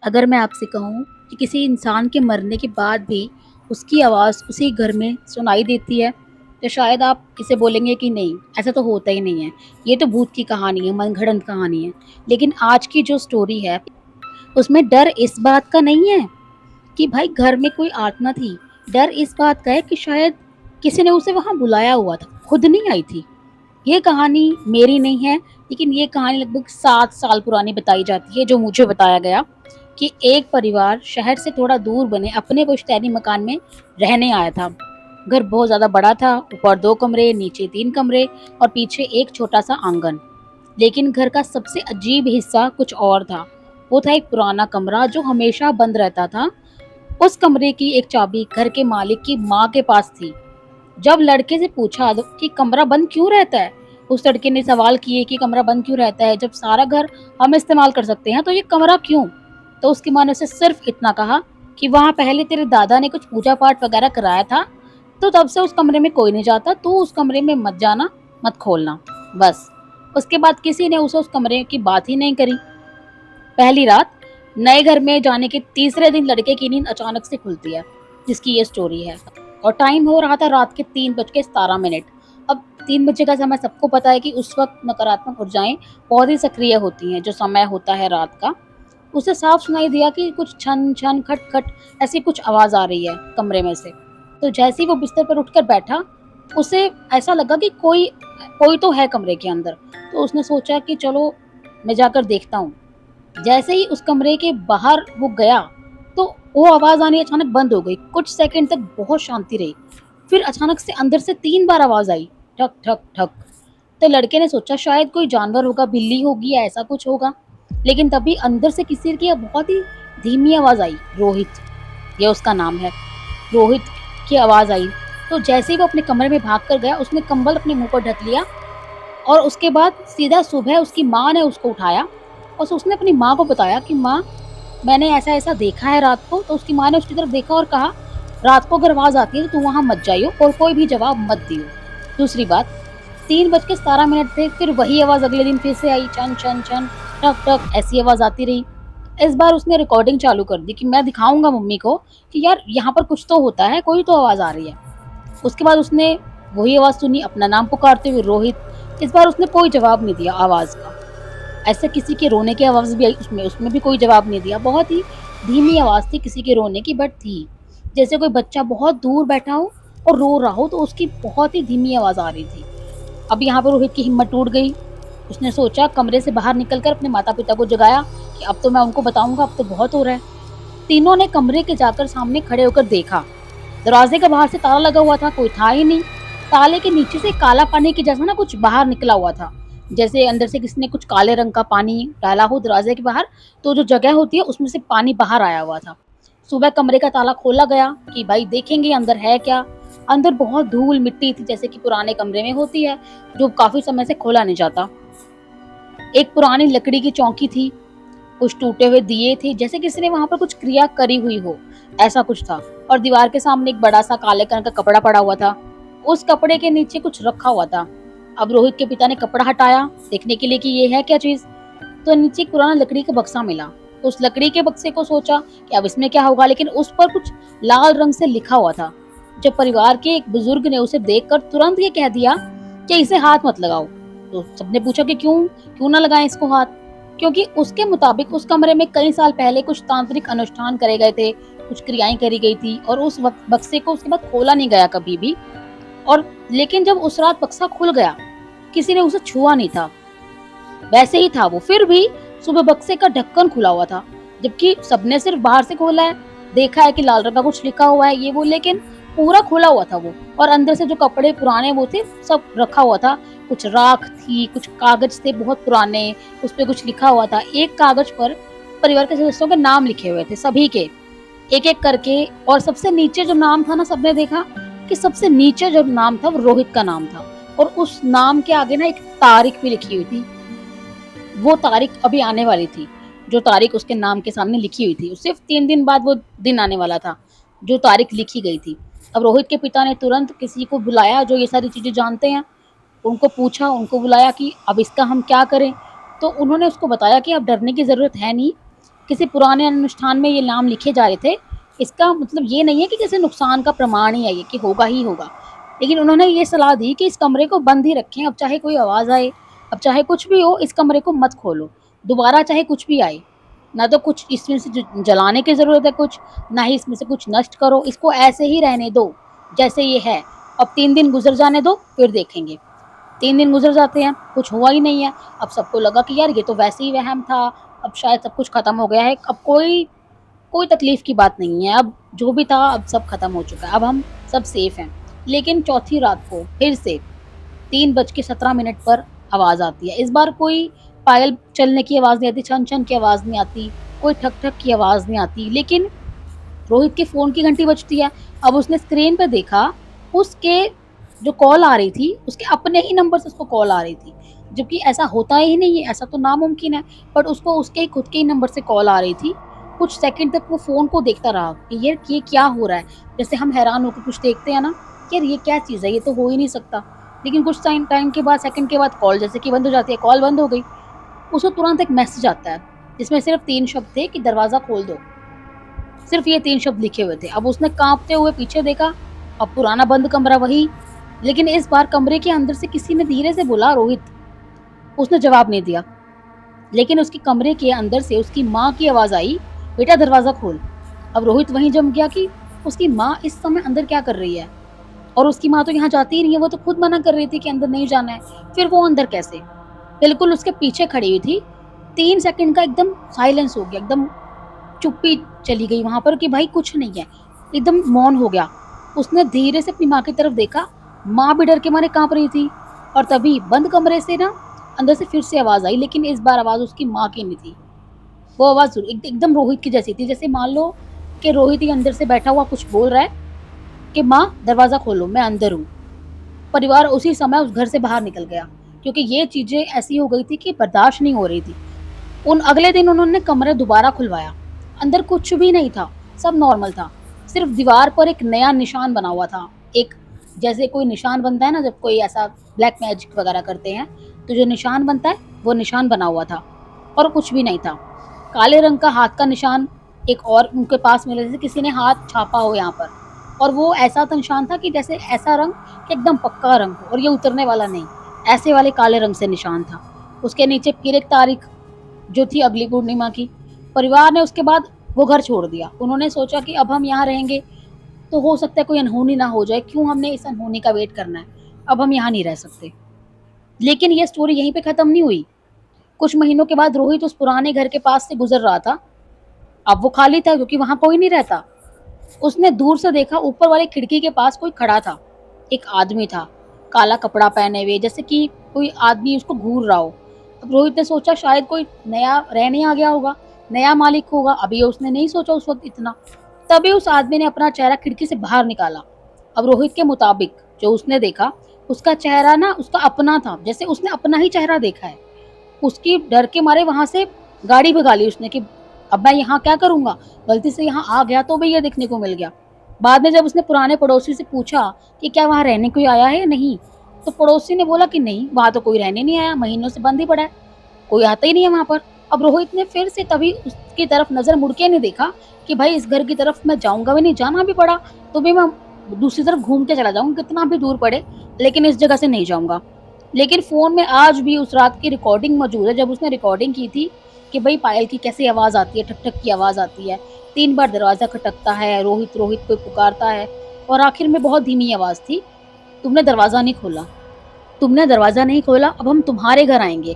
अगर मैं आपसे कहूँ कि किसी इंसान के मरने के बाद भी उसकी आवाज़ उसी घर में सुनाई देती है, तो शायद आप इसे बोलेंगे कि नहीं, ऐसा तो होता ही नहीं है। ये तो भूत की कहानी है, मनगढ़ंत कहानी है। लेकिन आज की जो स्टोरी है, उसमें डर इस बात का नहीं है कि भाई घर में कोई आत्मा थी। डर इस बात का है कि शायद किसी ने उसे वहाँ बुलाया हुआ था, खुद नहीं आई थी। ये कहानी मेरी नहीं है, लेकिन ये कहानी लगभग 7 साल पुरानी बताई जाती है, जो मुझे बताया गया कि एक परिवार शहर से थोड़ा दूर बने अपने पुश्तैनी मकान में रहने आया था। घर बहुत ज़्यादा बड़ा था, ऊपर 2 कमरे, नीचे 3 कमरे और पीछे एक छोटा-सा आंगन। लेकिन घर का सबसे अजीब हिस्सा कुछ और था। वो था एक पुराना कमरा जो हमेशा बंद रहता था। उस कमरे की एक चाबी घर के मालिक की माँ के पास थी। जब लड़के से पूछा कि कमरा बंद क्यों रहता है, उस लड़के ने सवाल किए कि कमरा बंद क्यों रहता है जब सारा घर हम इस्तेमाल कर सकते हैं, तो ये कमरा क्यों? तो उसकी माँ ने उसे सिर्फ इतना कहा कि वहाँ पहले तेरे दादा ने कुछ पूजा पाठ वगैरह कराया था, तो तब से उस कमरे में कोई नहीं जाता, तू उस कमरे में मत जाना, मत खोलना। बस। उसके बाद किसी ने उसे उस कमरे की बात ही नहीं करी। पहली रात नए घर में जाने के तीसरे दिन लड़के की नींद अचानक से खुलती है, जिसकी ये स्टोरी है। और टाइम हो रहा था रात के 3:17। अब 3 बजे का समय सबको पता है कि उस वक्त नकारात्मक ऊर्जाएं बहुत ही सक्रिय होती हैं, जो समय होता है रात का। उसे साफ सुनाई दिया कि कुछ छन छन खट खट ऐसी कुछ आवाज आ रही है कमरे में से। तो जैसे ही वो बिस्तर पर उठकर बैठा, उसे ऐसा लगा कि कोई कोई तो है कमरे के अंदर। तो उसने सोचा कि चलो मैं जाकर देखता हूँ। जैसे ही उस कमरे के बाहर वो गया, तो वो आवाज़ आनी अचानक बंद हो गई। कुछ सेकंड तक बहुत शांति रही। फिर अचानक से अंदर से 3 बार आवाज़ आई, ठक, ठक, ठक। तो लड़के ने सोचा शायद कोई जानवर होगा, बिल्ली होगी या ऐसा कुछ होगा। लेकिन तभी अंदर से किसी की बहुत ही धीमी आवाज़ आई, रोहित, ये उसका नाम है। रोहित की आवाज़ आई। तो जैसे ही वो अपने कमरे में भाग कर गया, उसने कंबल अपने मुँह पर ढक लिया और उसके बाद सीधा सुबह उसकी माँ ने उसको उठाया और उसने अपनी माँ को बताया कि माँ, मैंने ऐसा-ऐसा देखा है रात को। तो उसकी माँ ने उसकी तरफ देखा और कहा, रात को अगर आवाज़ आती है तो तू वहाँ मत जाइयो और कोई भी जवाब मत दियो। दूसरी बात, 3:17 थे, फिर वही आवाज़ अगले दिन फिर से आई, छन, छन, छन, टक, टक, ऐसी आवाज़ आती रही। इस बार उसने रिकॉर्डिंग चालू कर दी कि मैं दिखाऊँगा मम्मी को कि यार यहाँ पर कुछ तो होता है, कोई तो आवाज़ आ रही है। उसके बाद उसने वही आवाज़ सुनी, अपना नाम पुकारते हुए, रोहित। इस बार उसने कोई जवाब नहीं दिया आवाज़ का। ऐसे किसी के रोने की आवाज़ भी आई उसमें, उसमें भी कोई जवाब नहीं दिया। बहुत ही धीमी आवाज़ थी किसी के रोने की, बट थी। जैसे कोई बच्चा बहुत दूर बैठा हो और रो रहा हो, तो उसकी बहुत ही धीमी आवाज़ आ रही थी। अब यहाँ पर रोहित की हिम्मत टूट गई। उसने सोचा, कमरे से बाहर निकलकर अपने माता-पिता को जगाया कि अब तो मैं उनको बताऊँगा, अब तो बहुत हो रहा है। तीनों ने कमरे के जाकर सामने खड़े होकर देखा। दरवाजे के बाहर से ताला लगा हुआ था, कोई था ही नहीं। ताले के नीचे से काला पानी के जैसा ना कुछ बाहर निकला हुआ था। जैसे अंदर से किसी ने कुछ काले रंग का पानी डाला हो दरवाजे के बाहर, तो जो जगह होती है उसमें से पानी बाहर आया हुआ था। सुबह कमरे का ताला खोला गया कि भाई देखेंगे अंदर है क्या। अंदर बहुत धूल मिट्टी थी, जैसे कि पुराने कमरे में होती है, जो काफी समय से खोला नहीं जाता। एक पुरानी लकड़ी की चौकी थी, कुछ टूटे हुए दिए थे, जैसे किसी ने वहां पर कुछ क्रिया करी हुई हो, ऐसा कुछ था। और दीवार के सामने एक बड़ा सा काले कलर का कपड़ा पड़ा हुआ था। उस कपड़े के नीचे कुछ रखा हुआ था। अब रोहित के पिता ने कपड़ा हटाया देखने के लिए कि ये है क्या चीज। तो नीचे एक पुराना लकड़ी का बक्सा मिला। तो उस लकड़ी के बक्से को सोचा कि अब इसमें क्या होगा, लेकिन उस पर कुछ लाल रंग से लिखा हुआ था। जब परिवार के एक बुजुर्ग ने उसे देखकर तुरंत ये कह दिया कि इसे हाथ मत लगाओ। तो सबने पूछा कि क्यों क्यों ना लगाएं इसको हाथ। क्योंकि उसके मुताबिक उस कमरे में कई साल पहले कुछ तांत्रिक अनुष्ठान करे गए थे, कुछ क्रियाएं करी गई थी और उस वक्त बक्से को उसके बाद खोला नहीं गया कभी भी। और लेकिन जब उस रात बक्सा खुल गया, किसी ने उसे छुआ नहीं था, वैसे ही था वो। फिर भी सुबह बक्से का ढक्कन खुला हुआ था, जबकि सबने सिर्फ बाहर से खोला है, देखा है कि लाल रंग का कुछ लिखा हुआ है ये वो, लेकिन पूरा खुला हुआ था वो। और अंदर से जो कपड़े पुराने वो थे सब रखा हुआ था। कुछ राख थी, कुछ कागज थे बहुत पुराने, उस पे कुछ लिखा हुआ था। एक कागज पर परिवार के सदस्यों के नाम लिखे हुए थे, सभी के एक एक करके। और सबसे नीचे जो नाम था ना, सबने देखा कि सबसे नीचे जो नाम था वो रोहित का नाम था। और उस नाम के आगे ना एक तारीख भी लिखी हुई थी। वो तारीख अभी आने वाली थी, जो तारीख उसके नाम के सामने लिखी हुई थी। सिर्फ 3 दिन बाद वो दिन आने वाला था, जो तारीख लिखी गई थी। अब रोहित के पिता ने तुरंत किसी को बुलाया जो ये सारी चीजें जानते हैं। उनको पूछा, उनको बुलाया कि अब इसका हम क्या करें। तो उन्होंने उसको बताया कि अब डरने की जरूरत है नहीं, किसी पुराने अनुष्ठान में ये नाम लिखे जा रहे थे। इसका मतलब ये नहीं है कि किसी नुकसान का प्रमाण ही है ये कि होगा ही होगा। लेकिन उन्होंने ये सलाह दी कि इस कमरे को बंद ही रखें, अब चाहे कोई आवाज़ आए, अब चाहे कुछ भी हो, इस कमरे को मत खोलो। दोबारा चाहे कुछ भी आए, ना तो कुछ इसमें से जलाने की ज़रूरत है कुछ, ना ही इसमें से कुछ नष्ट करो, इसको ऐसे ही रहने दो, जैसे ये है। अब 3 दिन गुज़र जाने दो, फिर देखेंगे। 3 दिन गुज़र जाते हैं, कुछ हुआ ही नहीं है। अब सबको लगा कि यार ये तो वैसे ही वहम था, अब शायद सब कुछ ख़त्म हो गया है, अब कोई कोई तकलीफ़ की बात नहीं है, अब जो भी था अब सब ख़त्म हो चुका है, अब हम सब सेफ़ हैं। लेकिन चौथी रात को फिर से 3:17 पर आवाज़ आती है। इस बार कोई पायल चलने की आवाज़ नहीं आती, छन-छन की आवाज़ नहीं आती, कोई ठक-ठक की आवाज़ नहीं आती, लेकिन रोहित के फ़ोन की घंटी बजती है। अब उसने स्क्रीन पे देखा, उसके जो कॉल आ रही थी, उसके अपने ही नंबर से उसको कॉल आ रही थी। जबकि ऐसा होता ही नहीं है, ऐसा तो नामुमकिन है, बट उसको उसके खुद के ही नंबर से कॉल आ रही थी। कुछ सेकंड तक वो फ़ोन को देखता रहा कि यार ये क्या हो रहा है? जैसे हम हैरान होकर कुछ देखते हैं ना, कि यार ये क्या चीज़ है? ये तो हो ही नहीं सकता। लेकिन कुछ टाइम टाइम के बाद, सेकंड के बाद कॉल जैसे कि बंद हो जाती है, कॉल बंद हो गई। उसको तुरंत एक मैसेज आता है, जिसमें सिर्फ़ 3 शब्द थे कि दरवाज़ा खोल दो। सिर्फ ये 3 शब्द लिखे हुए थे। अब उसने काँपते हुए पीछे देखा, अब पुराना बंद कमरा वही, लेकिन इस बार कमरे के अंदर से किसी ने धीरे से बोला, रोहित। उसने जवाब नहीं दिया, लेकिन उसके कमरे के अंदर से उसकी माँ की आवाज़ आई, बेटा दरवाज़ा खोल। अब रोहित वहीं जम गया कि उसकी माँ इस समय अंदर क्या कर रही है? और उसकी माँ तो यहाँ जाती ही नहीं है, वो तो खुद मना कर रही थी कि अंदर नहीं जाना है, फिर वो अंदर कैसे? बिल्कुल उसके पीछे खड़ी हुई थी। 3 सेकंड का एकदम साइलेंस हो गया, एकदम चुप्पी चली गई वहाँ पर कि भाई कुछ नहीं है, एकदम मौन हो गया। उसने धीरे से अपनी माँ की तरफ देखा, माँ भी डर के मारे काँप रही थी और तभी बंद कमरे से ना अंदर से फिर से आवाज़ आई, लेकिन इस बार आवाज़ उसकी माँ की नहीं थी। वो आवाज़ एकदम रोहित की जैसी थी, जैसे मान लो कि रोहित ही अंदर से बैठा हुआ कुछ बोल रहा है कि माँ दरवाज़ा खोलो, मैं अंदर हूँ। परिवार उसी समय उस घर से बाहर निकल गया, क्योंकि ये चीज़ें ऐसी हो गई थी कि बर्दाश्त नहीं हो रही थी। उन अगले दिन उन्होंने कमरा दोबारा खुलवाया। अंदर कुछ भी नहीं था, सब नॉर्मल था। सिर्फ़ दीवार पर एक नया निशान बना हुआ था। एक जैसे कोई निशान बनता है ना, जब कोई ऐसा ब्लैक मैजिक वग़ैरह करते हैं, तो जो निशान बनता है, वो निशान बना हुआ था और कुछ भी नहीं था। काले रंग का हाथ का निशान एक और उनके पास मिला, जैसे किसी ने हाथ छापा हो यहाँ पर, और वो ऐसा तो निशान था कि जैसे ऐसा रंग कि एकदम पक्का रंग हो और ये उतरने वाला नहीं, ऐसे वाले काले रंग से निशान था। उसके नीचे फिर एक तारीख जो थी अगली पूर्णिमा की। परिवार ने उसके बाद वो घर छोड़ दिया। उन्होंने सोचा कि अब हम यहाँ रहेंगे तो हो सकता है कोई अनहोनी ना हो जाए, क्यों हमने इस अनहोनी का वेट करना है, अब हम यहाँ नहीं रह सकते। लेकिन ये स्टोरी यहीं पे खत्म नहीं हुई। कुछ महीनों के बाद रोहित उस पुराने घर के पास से गुजर रहा था। अब वो खाली था क्योंकि वहाँ कोई नहीं रहता। उसने दूर से देखा, ऊपर वाली खिड़की के पास कोई खड़ा था। एक आदमी था, काला कपड़ा पहने हुए, जैसे कि कोई आदमी उसको घूर रहा हो। अब रोहित ने सोचा शायद कोई नया रहने आ गया होगा, नया मालिक होगा, अभी उसने नहीं सोचा उस वक़्त इतना। तभी उस आदमी ने अपना चेहरा खिड़की से बाहर निकाला। अब रोहित के मुताबिक जो उसने देखा, उसका चेहरा ना उसका अपना था, जैसे उसने अपना ही चेहरा देखा है। उसकी डर के मारे वहाँ से गाड़ी भगा ली उसने कि अब मैं यहाँ क्या करूँगा? गलती से यहाँ आ गया तो भी ये देखने को मिल गया। बाद में जब उसने पुराने पड़ोसी से पूछा कि क्या वहाँ रहने कोई आया है या नहीं? तो पड़ोसी ने बोला कि नहीं, वहाँ तो कोई रहने नहीं आया, महीनों से बंद ही पड़ा है, कोई आता ही नहीं है वहाँ पर। अब रोहित ने फिर से तभी उसकी तरफ नज़र मुड़ के नहीं देखा कि भाई इस घर की तरफ मैं जाऊँगा भी नहीं, जाना भी पड़ा तो भी मैं दूसरी तरफ घूम के चला जाऊँगा, कितना भी दूर पड़े, लेकिन इस जगह से नहीं जाऊँगा। लेकिन फ़ोन में आज भी उस रात की रिकॉर्डिंग मौजूद है, जब उसने रिकॉर्डिंग की थी कि भई पायल की कैसे आवाज़ आती है, ठक-ठक की आवाज़ आती है, 3 बार दरवाज़ा खटकता है, रोहित, रोहित कोई पुकारता है और आखिर में बहुत धीमी आवाज़ थी, तुमने दरवाज़ा नहीं खोला, तुमने दरवाज़ा नहीं खोला, अब हम तुम्हारे घर आएँगे।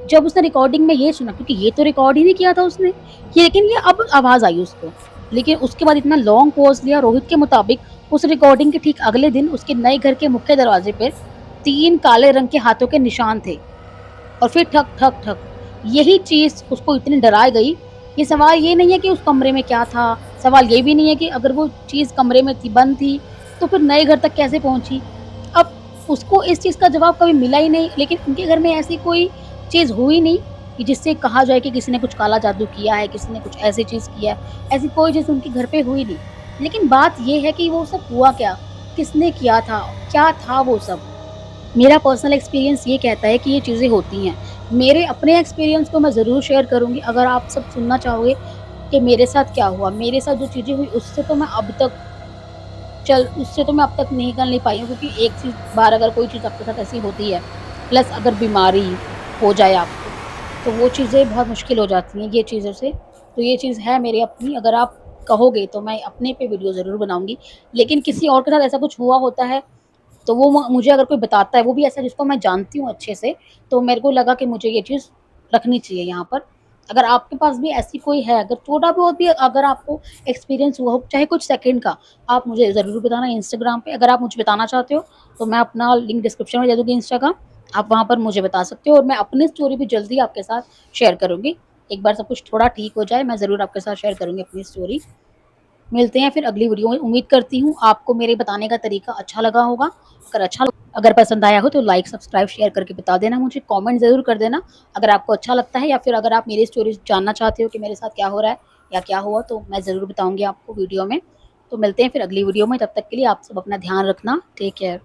जब उसने रिकॉर्डिंग में ये सुना, क्योंकि ये तो रिकॉर्ड ही नहीं किया था उसने, ये लेकिन ये अब आवाज़ आई उसको। लेकिन उसके बाद इतना लॉन्ग पॉज़ लिया, रोहित के मुताबिक उस रिकॉर्डिंग के ठीक अगले दिन उसके नए घर के मुख्य दरवाज़े पे 3 काले रंग के हाथों के निशान थे और फिर ठक, ठक, ठक। यही चीज़ उसको इतनी डरा गई। ये सवाल ये नहीं है कि उस कमरे में क्या था, सवाल ये भी नहीं है कि अगर वो चीज़ कमरे में थी, बंद थी, तो फिर नए घर तक कैसे पहुँची? अब उसको इस चीज़ का जवाब कभी मिला ही नहीं, लेकिन उनके घर में ऐसी कोई चीज़ हुई नहीं कि जिससे कहा जाए कि किसी ने कुछ काला जादू किया है, किसी ने कुछ ऐसी चीज़ किया है, ऐसी कोई चीज़ उनके घर पे हुई नहीं। लेकिन बात ये है कि वो सब हुआ क्या? किसने किया था? क्या था वो सब? मेरा पर्सनल एक्सपीरियंस ये कहता है कि ये चीज़ें होती हैं। मेरे अपने एक्सपीरियंस को मैं ज़रूर शेयर करूँगी। अगर आप सब सुनना चाहोगे कि मेरे साथ क्या हुआ, मेरे साथ जो चीज़ें हुई उससे तो मैं अब तक निकल नहीं पाई हूँ, क्योंकि एक चीज़ बार अगर कोई चीज़ आपके साथ ऐसी होती है, प्लस अगर बीमारी हो जाए आपको, तो वो चीज़ें बहुत मुश्किल हो जाती हैं ये चीज़ों से। तो ये चीज़ है मेरी अपनी, अगर आप कहोगे तो मैं अपने पे वीडियो ज़रूर बनाऊँगी। लेकिन किसी और के साथ ऐसा कुछ हुआ होता है, तो वो मुझे अगर कोई बताता है, वो भी ऐसा जिसको मैं जानती हूँ अच्छे से, तो मेरे को लगा कि मुझे ये चीज़ रखनी चाहिए यहाँ पर। अगर आपके पास भी ऐसी कोई है, अगर थोड़ा बहुत भी अगर आपको एक्सपीरियंस हुआ हो, चाहे कुछ सेकंड का, आप मुझे ज़रूर बताना इंस्टाग्राम पे। अगर आप मुझे बताना चाहते हो, तो मैं अपना लिंक डिस्क्रिप्शन में दे दूँगी इंस्टा का, आप वहाँ पर मुझे बता सकते हो और मैं अपनी स्टोरी भी जल्दी आपके साथ शेयर करूँगी। एक बार सब कुछ थोड़ा ठीक हो जाए, मैं ज़रूर आपके साथ शेयर करूँगी अपनी स्टोरी। मिलते हैं फिर अगली वीडियो में। उम्मीद करती हूँ आपको मेरे बताने का तरीका अच्छा लगा होगा। अगर पसंद आया हो तो लाइक, सब्सक्राइब, शेयर करके बता देना मुझे। कमेंट ज़रूर कर देना अगर आपको अच्छा लगता है, या फिर अगर आप मेरी स्टोरी जानना चाहते हो कि मेरे साथ क्या हो रहा है या क्या हुआ, तो मैं ज़रूर बताऊँगी आपको वीडियो में। तो मिलते हैं फिर अगली वीडियो में, तब तक के लिए आप सब अपना ध्यान रखना। Take care.